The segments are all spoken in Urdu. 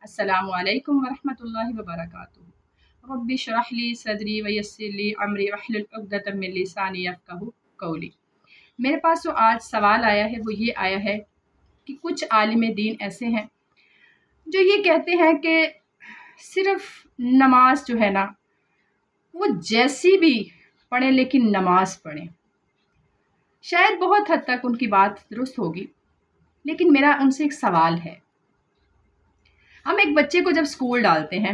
السلام علیکم ورحمۃ اللہ وبرکاتہ۔ رب اشرح لی صدری ویسر لی امری واحلل عقدۃ من لسانی یفقہوا قولی۔ میرے پاس جو آج سوال آیا ہے وہ یہ آیا ہے کہ کچھ عالم دین ایسے ہیں جو یہ کہتے ہیں کہ صرف نماز جو ہے نا وہ جیسی بھی پڑھیں لیکن نماز پڑھیں۔ شاید بہت حد تک ان کی بات درست ہوگی، لیکن میرا ان سے ایک سوال ہے۔ ہم ایک بچے کو جب اسکول ڈالتے ہیں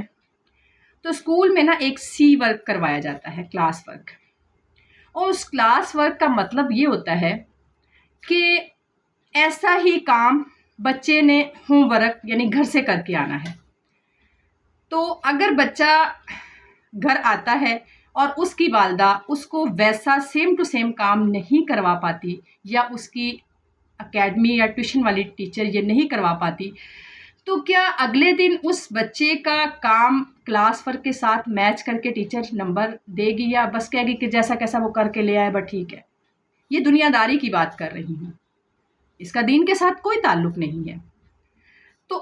تو اسکول میں نا ایک سی ورک کروایا جاتا ہے، کلاس ورک، اور اس کلاس ورک کا مطلب یہ ہوتا ہے کہ ایسا ہی کام بچے نے ہوم ورک یعنی گھر سے کر کے آنا ہے۔ تو اگر بچہ گھر آتا ہے اور اس کی والدہ اس کو ویسا سیم ٹو سیم کام نہیں کروا پاتی، یا اس کی اکیڈمی یا ٹیوشن والی ٹیچر یہ نہیں کروا پاتی، تو کیا اگلے دن اس بچے کا کام کلاس ورک کے ساتھ میچ کر کے ٹیچر نمبر دے گی، یا بس کہے گی کہ جیسا کیسا وہ کر کے لے آئے بس ٹھیک ہے؟ یہ دنیا داری کی بات کر رہی ہوں، اس کا دین کے ساتھ کوئی تعلق نہیں ہے۔ تو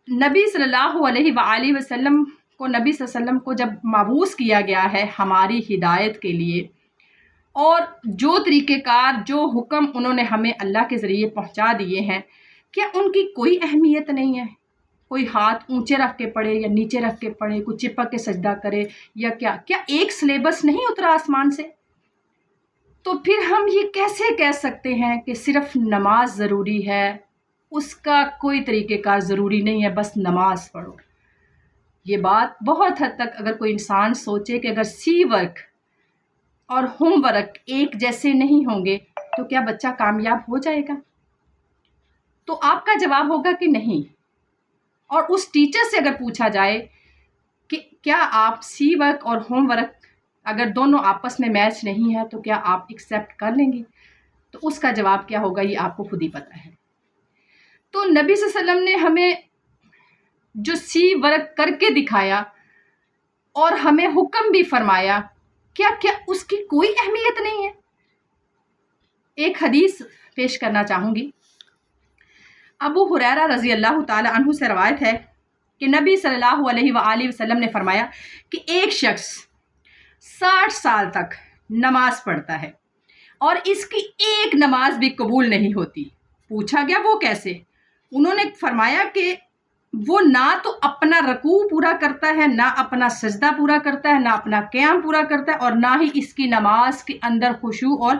نبی صلی اللہ علیہ وآلہ وسلم کو جب مبعوث کیا گیا ہے ہماری ہدایت کے لیے، اور جو طریقہ کار جو حکم انہوں نے ہمیں اللہ کے ذریعے پہنچا دیے ہیں، کیا ان کی کوئی اہمیت نہیں ہے؟ کوئی ہاتھ اونچے رکھ کے پڑھے یا نیچے رکھ کے پڑھے، کوئی چپک کے سجدہ کرے یا کیا ایک سلیبس نہیں اترا آسمان سے؟ تو پھر ہم یہ کیسے کہہ سکتے ہیں کہ صرف نماز ضروری ہے، اس کا کوئی طریقہ کار ضروری نہیں ہے، بس نماز پڑھو؟ یہ بات بہت حد تک اگر کوئی انسان سوچے کہ اگر سی ورک اور ہوم ورک ایک جیسے نہیں ہوں گے تو کیا بچہ کامیاب ہو جائے گا؟ تو آپ کا جواب ہوگا کہ نہیں۔ اور اس ٹیچر سے اگر پوچھا جائے کہ کیا آپ سی ورک اور ہوم ورک اگر دونوں آپس میں میچ نہیں ہے تو کیا آپ ایکسیپٹ کر لیں گی، تو اس کا جواب کیا ہوگا یہ آپ کو خود ہی پتہ ہے۔ تو نبی صلی اللہ علیہ وسلم نے ہمیں جو سی ورک کر کے دکھایا اور ہمیں حکم بھی فرمایا، کیا اس کی کوئی اہمیت نہیں ہے؟ ایک حدیث پیش کرنا چاہوں گی۔ ابو ہریرہ رضی اللہ تعالی عنہ سے روایت ہے کہ نبی صلی اللہ علیہ وآلہ وسلم نے فرمایا کہ ایک شخص 60 سال تک نماز پڑھتا ہے اور اس کی ایک نماز بھی قبول نہیں ہوتی۔ پوچھا گیا وہ کیسے؟ انہوں نے فرمایا کہ وہ نہ تو اپنا رکوع پورا کرتا ہے، نہ اپنا سجدہ پورا کرتا ہے، نہ اپنا قیام پورا کرتا ہے، اور نہ ہی اس کی نماز کے اندر خشوع اور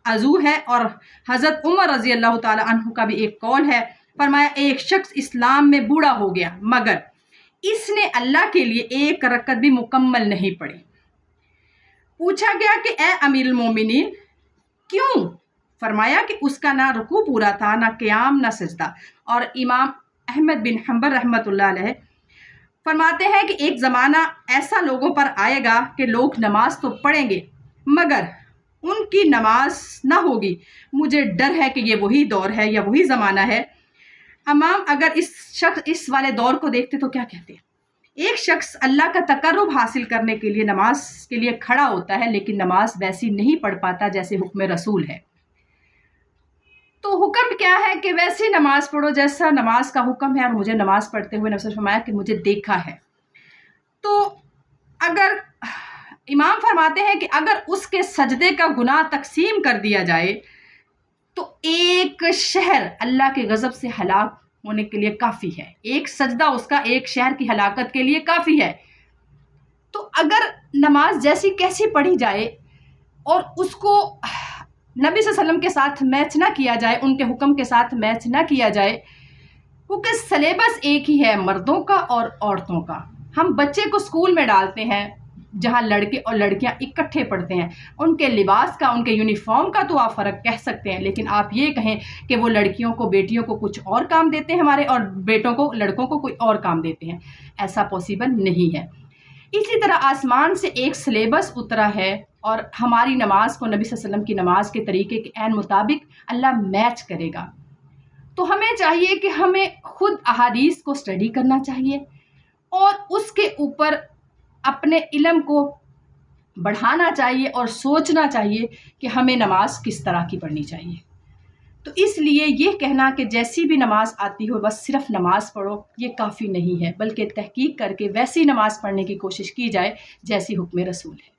عزو ہے۔ اور حضرت عمر رضی اللہ تعالی عنہ کا بھی ایک قول ہے، فرمایا ایک شخص اسلام میں بوڑھا ہو گیا مگر اس نے اللہ کے لیے ایک رکعت بھی مکمل نہیں پڑھی۔ پوچھا گیا کہ اے امیر المومنین کیوں؟ فرمایا کہ اس کا نہ رکوع پورا تھا، نہ قیام، نہ سجدہ۔ اور امام احمد بن حنبل رحمۃ اللہ علیہ فرماتے ہیں کہ ایک زمانہ ایسا لوگوں پر آئے گا کہ لوگ نماز تو پڑھیں گے مگر ان کی نماز نہ ہوگی۔ مجھے ڈر ہے کہ یہ وہی دور ہے یا وہی زمانہ ہے۔ امام اگر اس والے دور کو دیکھتے تو کیا کہتے ہیں؟ ایک شخص اللہ کا تقرب حاصل کرنے کے لیے نماز کے لیے کھڑا ہوتا ہے لیکن نماز ویسی نہیں پڑھ پاتا جیسے حکم رسول ہے۔ تو حکم کیا ہے کہ ویسی نماز پڑھو جیسا نماز کا حکم ہے، اور مجھے نماز پڑھتے ہوئے نبی نے فرمایا کہ مجھے دیکھا ہے۔ تو اگر امام فرماتے ہیں کہ اگر اس کے سجدے کا گناہ تقسیم کر دیا جائے تو ایک شہر اللہ کے غضب سے ہلاک ہونے کے لیے کافی ہے، ایک سجدہ اس کا ایک شہر کی ہلاکت کے لیے کافی ہے۔ تو اگر نماز جیسی کیسی پڑھی جائے اور اس کو نبی صلی اللہ علیہ وسلم کے ساتھ میچ نہ کیا جائے، ان کے حکم کے ساتھ میچ نہ کیا جائے، کیونکہ سلیبس ایک ہی ہے مردوں کا اور عورتوں کا۔ ہم بچے کو اسکول میں ڈالتے ہیں جہاں لڑکے اور لڑکیاں اکٹھے پڑھتے ہیں، ان کے لباس کا، ان کے یونیفارم کا تو آپ فرق کہہ سکتے ہیں، لیکن آپ یہ کہیں کہ وہ لڑکیوں کو بیٹیوں کو کچھ اور کام دیتے ہیں ہمارے، اور بیٹوں کو لڑکوں کو کوئی اور کام دیتے ہیں، ایسا پاسبل نہیں ہے۔ اسی طرح آسمان سے ایک سلیبس اترا ہے اور ہماری نماز کو نبی صلی اللہ علیہ وسلم کی نماز کے طریقے کے عین مطابق اللہ میچ کرے گا۔ تو ہمیں چاہیے کہ ہمیں خود احادیث کو اسٹڈی کرنا چاہیے اور اس کے اوپر اپنے علم کو بڑھانا چاہیے اور سوچنا چاہیے کہ ہمیں نماز کس طرح کی پڑھنی چاہیے۔ تو اس لیے یہ کہنا کہ جیسی بھی نماز آتی ہو بس صرف نماز پڑھو، یہ کافی نہیں ہے، بلکہ تحقیق کر کے ویسی نماز پڑھنے کی کوشش کی جائے جیسی حکم رسول ہے۔